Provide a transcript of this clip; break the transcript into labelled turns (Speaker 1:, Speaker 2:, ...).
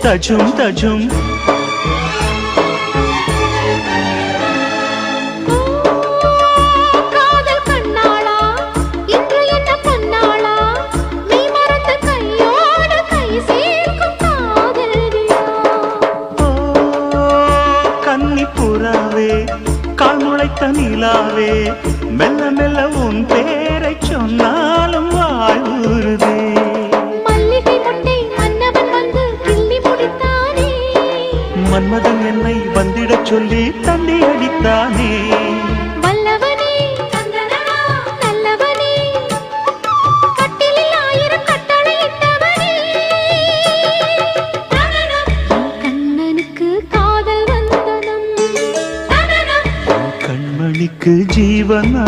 Speaker 1: தஜும் தஜும் கால் முளைத்த நிலாவே மெல்ல மெல்ல உன் பேரை சொன்னாலும் வாழ்வுறுதே
Speaker 2: மல்லிகை முட்டை மன்னவன் வந்து கிள்ளி முடித்தானே
Speaker 1: மன்மதன் என்னை வந்திடச் சொல்லி தண்டி அடித்தானே
Speaker 2: வல்லவனே நல்லவனே கட்டிலில் 1000 கட்டளையிட்டவனே கண்ணனுக்கு காதல் வந்தனம்
Speaker 1: கண்மணிக்கு ஜீவனா